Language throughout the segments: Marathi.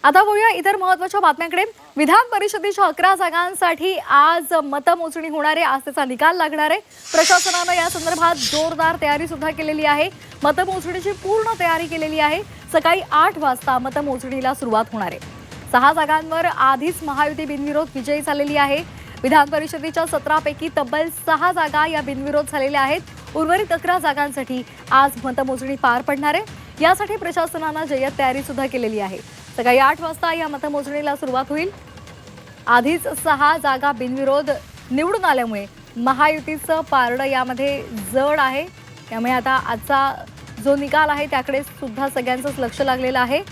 आता बघूया इतर महत्त्वाच्या बातम्यांकडे। विधान परिषदेच्या 11 जागांसाठी आज मतमोजणी होणार आहे। आज त्याचा निकाल लागणार आहे। प्रशासनाने या संदर्भात जोरदार तयारी सुद्धा केलेली आहे। मतमोजणीची पूर्ण तयारी केलेली आहे। सकाळी 8 वाजता मतमोजणीला सुरुवात होणार आहे। 6 जागांवर आधीच महायुती बिनविरोध विजयी झालेली आहे। विधान परिषदेच्या 17 पैकी तब्बल 6 जागा या बिनविरोध झालेल्या आहेत। उर्वरित 11 जागांसाठी आज मतमोजणी पार पडणार आहे। यासाठी प्रशासनाने जय्यत तयारी सुद्धा केलेली आहे। सकाळी 8 वाजता या मतमोजणीला सुरुवात होईल। आधीच 6 जागा बिनविरोध निवडून आल्यामुळे महायुतीचं पारडं यामध्ये जड आहे। त्यामुळे आता आजचा जो निकाल आहे त्याकडे सुद्धा सगळ्यांचंच लक्ष लागलेलं आहे।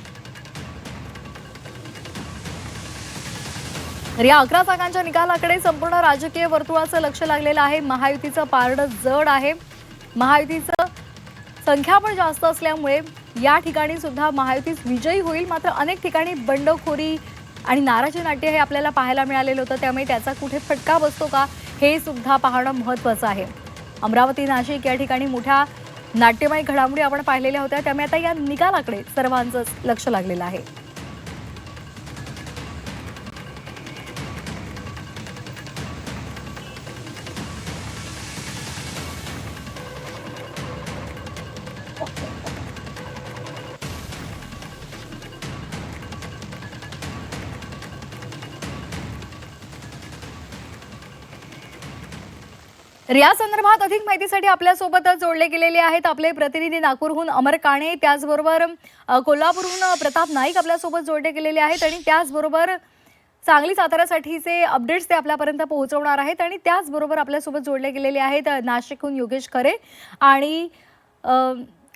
या 11 जागांच्या निकालाकडे संपूर्ण राजकीय वर्तुळाचं लक्ष लागलेलं आहे। महायुतीचं पारडं जड आहे। महायुतीचं संख्याबळ जास्त असल्यामुळे या ठिकाणी सुद्धा महायुतीच विजयी होईल। मात्र अनेक ठिकाणी बंडखोरी आणि नाराजी नाट्य हे आपल्याला पाहायला मिळालेलं होतं। त्यामुळे त्याचा कुठे फटका बसतो का हे सुद्धा पाहणं महत्त्वाचं आहे। अमरावती, नाशिक या ठिकाणी मोठ्या नाट्यमय घडामोडी आपण पाहिलेल्या होत्या। त्यामुळे आता या निकालाकडे सर्वांचंच लक्ष लागलेलं आहे। या संदर्भात अधिक माहितीसाठी आपल्यासोबत जोडले गेलेले आहेत आपले प्रतिनिधी नागपूरहून अमर काणे, त्याचबरोबर कोल्हापूरहून प्रताप नाईक आपल्यासोबत जोडले गेलेले आहेत आणि त्याचबरोबर सांगली साताऱ्यासाठीचे अपडेट्स ते आपल्यापर्यंत पोहोचवणार आहेत। आणि त्याचबरोबर आपल्यासोबत जोडले गेलेले आहेत नाशिकहून योगेश खरे आणि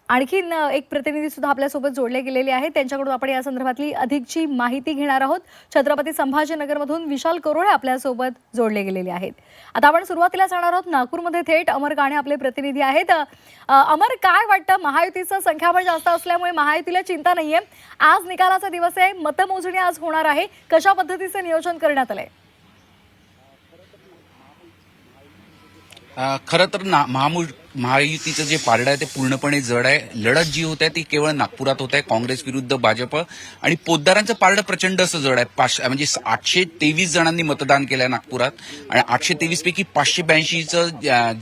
आणखीन एक प्रतिनिधी सुद्धा आपल्यासोबत जोडले गेलेले आहेत। त्यांच्याकडून आपण या संदर्भातली अधिकची माहिती घेणार आहोत। छत्रपती संभाजीनगरमधून विशाल करोळे आपल्यासोबत जोडले गेलेले आहेत। आता आपण सुरुवातीला जाणार आहोत नागपूरमध्ये। थेट अमर काणे आपले प्रतिनिधी आहेत। अमर, काय वाटतं, महायुतीचं संख्याबळ जास्त असल्यामुळे महायुतीला चिंता नाहीये, आज निकालाचा दिवस आहे, मतमोजणी आज होणार आहे, कशा पद्धतीचं नियोजन करण्यात आलंय? खरं तर महायुतीचं जे पारडं आहे ते पूर्णपणे जड आहे। लढत जी होत आहे ती केवळ नागपुरात होत आहे, काँग्रेस विरुद्ध भाजप। आणि पोतदारांचं पारडं प्रचंड असं जड आहे। म्हणजे 823 जणांनी मतदान केलंय नागपुरात आणि 823 पैकी 582चं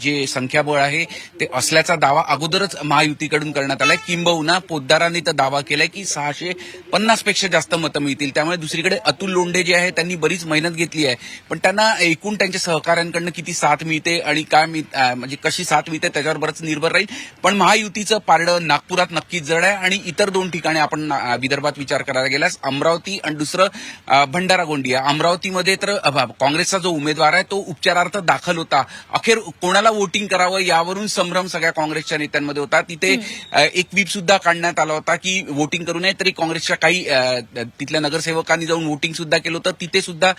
जे संख्याबळ आहे ते असल्याचा दावा अगोदरच महायुतीकडून करण्यात आलाय। किंबहुना पोतदारांनी तर दावा केलाय की 650 पेक्षा जास्त मतं मिळतील। त्यामुळे दुसरीकडे अतुल लोंढे जे आहे त्यांनी बरीच मेहनत घेतली आहे, पण त्यांना एकूण त्यांच्या सहकाऱ्यांकडनं किती साथ मिळते आणि काय म्हणजे कशी साथ मिळते त्याच्यावर बरंच निर्भर राहील। पण महायुतीचं पारडं नागपुरात नक्कीच जड आहे। आणि इतर 2 ठिकाणी आपण विदर्भात विचार करायला गेल्यास अमरावती आणि दुसरं भंडारा गोंदिया। अमरावतीमध्ये तर काँग्रेसचा जो उमेदवार आहे तो उपचारार्थ दाखल होता। अखेर कोणाला वोटिंग करावं यावरून संभ्रम सगळ्या काँग्रेसच्या नेत्यांमध्ये होता। तिथे एक व्हीप सुद्धा काढण्यात आला होता की वोटिंग करू नये, तरी काँग्रेसच्या काही तिथल्या नगरसेवकांनी जाऊन वोटिंग सुद्धा केलं होतं। तिथे सुद्धा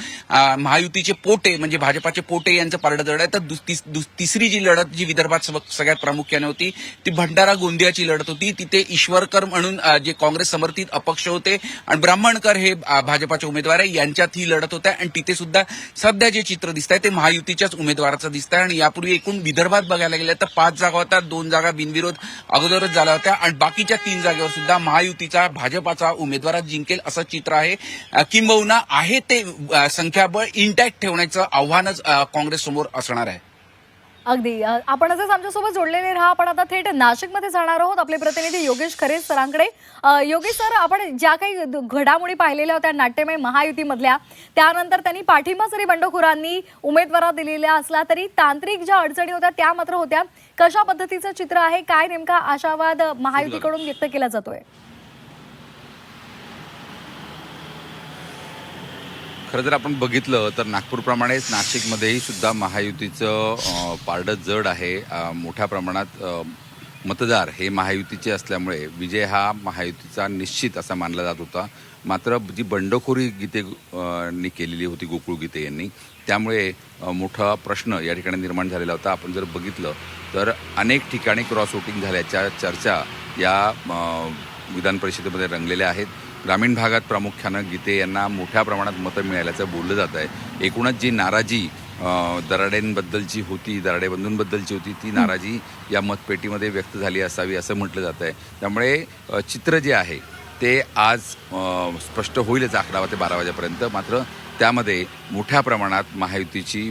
महायुतीचे पोटे म्हणजे भाजपाचे पोटे यांचं पारडं जड आहे। तर तिसरी जी लढत जी विदर्भात सगळ्यात प्रामुख्याने होती ती भंडारा गोंदियाची लढत होती। तिथे ईश्वरकर म्हणून जे काँग्रेस समर्थित अपक्ष होते आणि ब्राह्मणकर हे भाजपाचे उमेदवार आहे यांच्यात ही लढत होत आहे। आणि तिथे सुद्धा सध्या जे चित्र दिसत आहे ते महायुतीच्याच उमेदवाराचं दिसत आहे। आणि यापूर्वी एकूण विदर्भात बघायला गेलं तर 5 जागा होत्या, 2 जागा बिनविरोध अगोदरच झाल्या होत्या आणि बाकीच्या 3 जागेवर सुद्धा महायुतीचा भाजपाचा उमेदवार जिंकेल असं चित्र आहे। किंबहुना आहे ते संख्याबळ इंटॅक्ट ठेवण्याचं आव्हानच काँग्रेस समोर असणार आहे। अगदी आपण असंच आमच्यासोबत जोडलेले राहा। आपण आता थेट नाशिकमध्ये जाणार आहोत आपले प्रतिनिधी योगेश खरे सरांकडे। योगेश सर, आपण ज्या काही घडामोडी पाहिलेल्या होत्या नाट्यमय महायुतीमधल्या, त्यानंतर त्यांनी पाठिंबा जरी बंडखोरांनी उमेदवाराला दिलेला असला तरी तांत्रिक ज्या अडचणी होत्या त्या मात्र होत्या। कशा पद्धतीचं चित्र आहे, काय नेमका आशावाद महायुतीकडून व्यक्त केला जातोय? खरं जर आपण बघितलं तर नागपूरप्रमाणेच नाशिकमध्येही सुद्धा महायुतीचं पारडं जड आहे। मोठ्या प्रमाणात मतदार हे महायुतीचे असल्यामुळे विजय हा महायुतीचा निश्चित असा मानला जात होता। मात्र जी बंडखोरी गीतेंनी केलेली होती गोकुळ गीते यांनी, त्यामुळे मोठा प्रश्न या ठिकाणी निर्माण झालेला होता। आपण जर बघितलं तर अनेक ठिकाणी क्रॉस वोटिंग झाल्याच्या चर्चा या विधान परिषदेमध्ये रंगलेल्या आहेत। ग्रामीण भागात प्रामुख्यानं गीते यांना मोठ्या प्रमाणात मतं मिळाल्याचं बोललं जात आहे। एकूणच जी नाराजी दराडेंबद्दलची होती, दराडे बंधूंबद्दलची होती, ती नाराजी या मतपेटीमध्ये व्यक्त झाली असावी असं म्हटलं जात आहे। त्यामुळे चित्र जे आहे ते आज स्पष्ट होईलच 11 ते 12 वाजेपर्यंत. मात्र त्यामध्ये मोठ्या प्रमाणात महायुतीची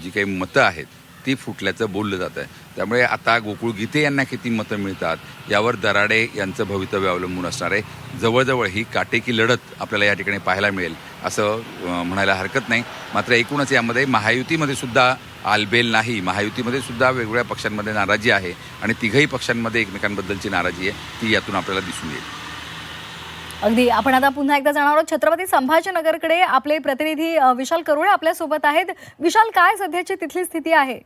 जी काही मतं आहेत ती फुटल्याचं बोललं जात आहे. त्यामुळे आता गोकुळ गीते यांना किती मतं मिळतात यावर दराडे यांचं भवितव्य अवलंबून असणार आहे. जवळजवळ ही काटेकी लढत आपल्याला या ठिकाणी पाहायला मिळेल असं म्हणायला हरकत नाही. मात्र एकूणच यामध्ये महायुतीमध्ये सुद्धा आलबेल नाही. महायुतीमध्ये सुद्धा वेगवेगळ्या पक्षांमध्ये नाराजी आहे आणि तिघही पक्षांमध्ये एकमेकांबद्दलची नाराजी आहे ती यातून आपल्याला दिसून येईल. अगदी. आपण आता पुन्हा एकदा जाणार आहोत छत्रपती संभाजीनगरकडे. आपले प्रतिनिधी विशाल करुळे आपल्या सोबत आहेत. विशाल, काय सध्याची तिथली स्थिती आहे?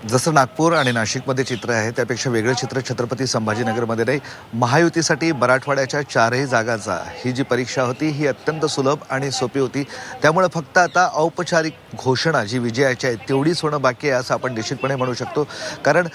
जसं नागपूर आणि नाशिकमध्ये चित्र आहे त्यापेक्षा वेगळं चित्र छत्रपती संभाजीनगरमध्ये नाही. महायुतीसाठी मराठवाड्याच्या 4ही जागांचा ही जी परीक्षा होती ही अत्यंत सुलभ आणि सोपी होती. त्यामुळे फक्त आता औपचारिक घोषणा जी विजयाची आहे तेवढीच होणं बाकी आहे असं आपण निश्चितपणे म्हणू शकतो. कारण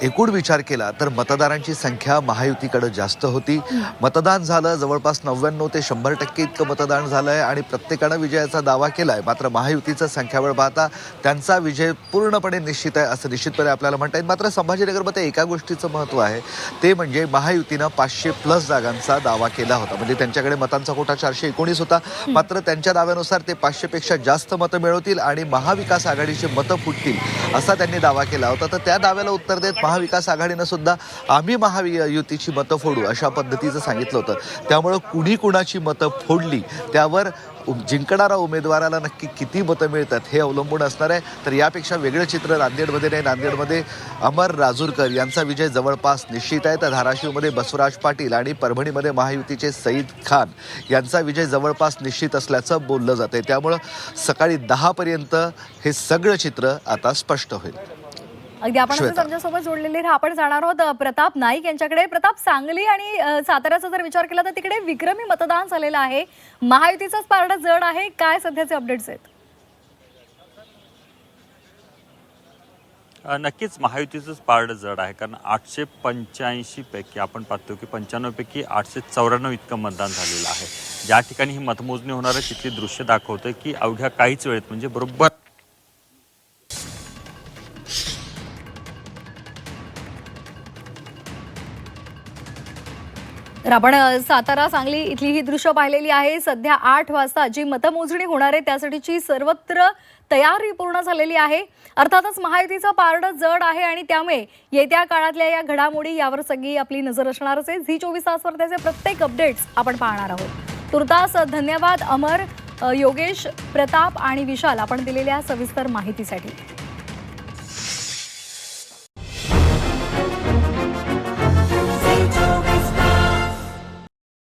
एकूण विचार केला तर मतदारांची संख्या महायुतीकडे जास्त होती. मतदान झालं जवळपास 99 ते 100% इतकं मतदान झालं आहे आणि प्रत्येकानं विजयाचा दावा केला आहे. मात्र महायुतीचं संख्याबळ पाहता त्यांचा विजय पूर्णपणे निश्चित आहे असं निश्चितपणे आपल्याला म्हणता येईल. मात्र संभाजीनगरमध्ये एका गोष्टीचं महत्त्व आहे ते म्हणजे महायुतीनं 500+ जागांचा दावा केला होता. म्हणजे त्यांच्याकडे मतांचा कोटा 419 होता. मात्र त्यांच्या दाव्यानुसार ते 500पेक्षा जास्त मतं मिळवतील आणि महाविकास आघाडीची मतं फुटतील असा त्यांनी दावा केला होता. तर त्या दाव्याला उत्तर देत महाविकास आघाडीनं सुद्धा आम्ही महायुतीची मतं फोडू अशा पद्धतीचं सांगितलं होतं. त्यामुळं कुणी कुणाची मतं फोडली त्यावर जिंकणारा उमेदवाराला नक्की किती मतं मिळतात हे अवलंबून असणार आहे. तर यापेक्षा वेगळं चित्र नांदेडमध्ये नाही. नांदेडमध्ये अमर राजूरकर यांचा विजय जवळपास निश्चित आहे. तर धाराशिवमध्ये बसवराज पाटील आणि परभणीमध्ये महायुतीचे सईद खान यांचा विजय जवळपास निश्चित असल्याचं बोललं जाते. त्यामुळं सकाळी 10पर्यंत हे सगळं चित्र आता स्पष्ट होईल. अगदी. आपण आमच्यासोबत जोडलेले आपण जाणार आहोत प्रताप नाईक यांच्याकडे. प्रताप, सांगली आणि साताऱ्याचा जर विचार केला तर तिकडे विक्रमी मतदान झालेलं आहे. महायुतीचाच पारडा जड आहे. काय सध्याचे अपडेट्स आहेत? नक्कीच महायुतीचंच पारडं जड आहे. कारण 885 पैकी आपण पाहतो की 95 पैकी 894 इतकं मतदान झालेलं आहे. ज्या ठिकाणी ही मतमोजणी होणार आहे तिथली दृश्य दाखवतं की अवघ्या काहीच वेळेत म्हणजे बरोबर तर आपण सातारा सांगली इथली ही दृश्य पाहिलेली आहे. सध्या 8 वाजता जी मतमोजणी होणार आहे त्यासाठीची सर्वत्र तयारी पूर्ण झालेली आहे. अर्थातच महायुतीचं पारडं जड आहे आणि त्यामुळे येत्या काळातल्या या घडामोडी यावर सगळी आपली नजर असणारच आहे. झी24 तासवर त्याचे प्रत्येक अपडेट्स आपण पाहणार आहोत. तुर्तास धन्यवाद अमर, योगेश, प्रताप आणि विशाल आपण दिलेल्या सविस्तर माहितीसाठी.